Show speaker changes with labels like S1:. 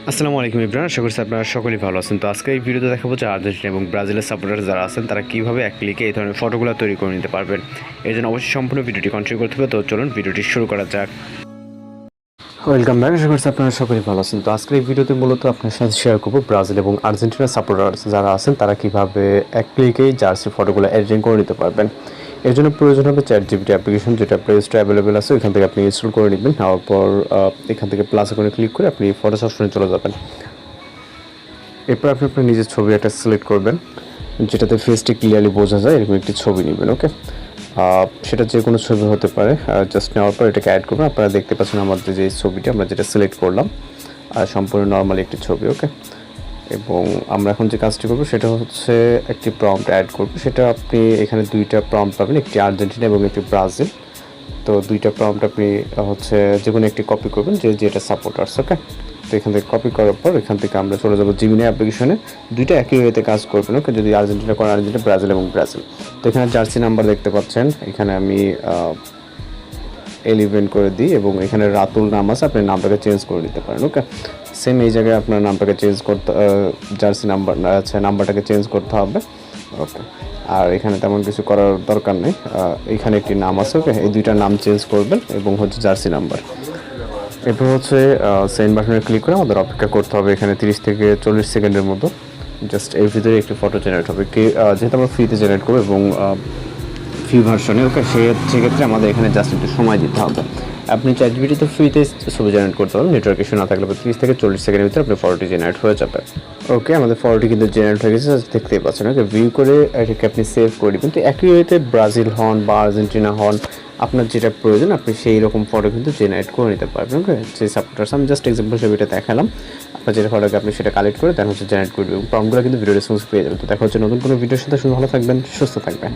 S1: আসসালামু আলাইকুম ইব্রাহিম, আশা করছি আপনারা সকলেই ভালো আছেন। তো আজকে এই ভিডিওতে দেখাবো যে আর্জেন্টিনা এবং ব্রাজিলের সাপোর্টার যারা আছেন তারা কীভাবে এক ক্লিকে এই ধরনের ফটোগুলো তৈরি করে নিতে পারবেন। এর জন্য অবশ্যই সম্পূর্ণ ভিডিওটি কন্টিনিউ করতে হবে। তো চলুন ভিডিওটি শুরু করা যাক। ওয়েলকাম ব্যাক, আশা করছি আপনারা সকলেই ভালো আছেন। তো আজকের এই ভিডিওতে মূলত আপনার সাথে শেয়ার করবো ব্রাজিল এবং আর্জেন্টিনার সাপোর্টার যারা আছেন তারা কীভাবে এক ক্লিকেই জার্সি ফটোগুলো এডিটিং করে নিতে পারবেন। এর জন্য প্রয়োজন হবে ChatGPT অ্যাপ্লিকেশন, যেটা প্লে স্টোরে অ্যাভেলেবেল আছে। ওইখান থেকে আপনি ইনস্টল করে নেবেন। নেওয়ার পর এখান থেকে প্লাস আইকনে ক্লিক করে আপনি ফটোস অপশনে চলে যাবেন। এরপর আপনি আপনার নিজের ছবি একটা সিলেক্ট করবেন, যেটাতে ফেসটি ক্লিয়ারলি বোঝা যায়, এরকম একটি ছবি নেবেন। ওকে, সেটা যে কোনো ছবি হতে পারে। জাস্ট নেওয়ার পর এটাকে অ্যাড করবেন। আপনারা দেখতে পাচ্ছেন আমাদের যে ছবিটা আমরা যেটা সিলেক্ট করলাম, সম্পূর্ণ নর্মালি একটি ছবি। ওকে, এবং আমরা এখন যে কাজটি করবো সেটা হচ্ছে একটি প্রম্পট অ্যাড করবো। সেটা আপনি এখানে দুইটা প্রম্পট পাবেন, একটি আর্জেন্টিনা এবং একটি ব্রাজিল। তো দুইটা প্রম্পট আপনি হচ্ছে যে কোনো একটি কপি করবেন, যেটা সাপোর্টার্স। ওকে, তো এখান থেকে কপি করার পর এখান থেকে আমরা চলে যাবো জিমিনি অ্যাপ্লিকেশনে। দুইটা একই ওয়েতে কাজ করবেন। ওকে, যদি আর্জেন্টিনা করেন আর্জেন্টিনা, ব্রাজিল এবং ব্রাজিল। তো এখানে জার্সি নাম্বার দেখতে পাচ্ছেন, এখানে আমি 11 করে দিই এবং এখানে রাতুল নাম আছে, আপনি নামটাকে চেঞ্জ করে নিতে পারেন। ওকে, সেম এই জায়গায় আপনার নামটাকে চেঞ্জ করতে, জার্সি নাম্বার আচ্ছা নাম্বারটাকে চেঞ্জ করতে হবে। ওকে, আর এখানে তেমন কিছু করার দরকার নেই। এখানে একটি নাম আছে। ওকে, এই দুইটা নাম চেঞ্জ করবেন এবং হচ্ছে জার্সি নাম্বার। এরপর হচ্ছে সেন্ড বাটনে ক্লিক করে আমাদের অপেক্ষা করতে হবে এখানে 30 থেকে 40 সেকেন্ডের মতো। জাস্ট এর ভিতরে একটি ফটো জেনারেট হবে, যেহেতু আমরা ফ্রিতে জেনারেট করবো এবং ফ্রি ভার্সনে। ওকে, সেক্ষেত্রে আমাদের এখানে জাস্ট একটু সময় দিতে হবে। আপনি ChatGPT ফ্রিতে ছবি জেনারেট করতে পারবেন, নেটওয়ার্ক ইস্যু না থাকলে 30 থেকে 40 সেকেন্ডের ভিতরে আপনার ফটোটি জেনারেট হয়ে যাবে। ওকে, আমাদের ফটোটি কিন্তু জেনারেট হয়ে গেছে, দেখতেই পাচ্ছেন। ওকে, ভিউ করে এটাকে আপনি সেভ করে দেবেন। তো একই ওয়েতে ব্রাজিল হন বা আর্জেন্টিনা হন, আপনার যেটা প্রয়োজন আপনি সেই রকম ফটো কিন্তু জেনারেট করে নিতে পারবেন। ওকে, যে সাপোর্টার্স আমি জাস্ট এক্সাম্পল হিসেবে এটা দেখালাম। আপনার যেটা ফটোকে আপনি সেটা কালেক্ট করে দেন হচ্ছে জেনারেট করবেন এবং প্রম্পটগুলো কিন্তু ভিডিও রেসপন্স পেয়ে যাবেন। তো দেখা হচ্ছে নতুন কোনো ভিডিওর সাথে। ভালো থাকবেন, সুস্থ থাকবেন।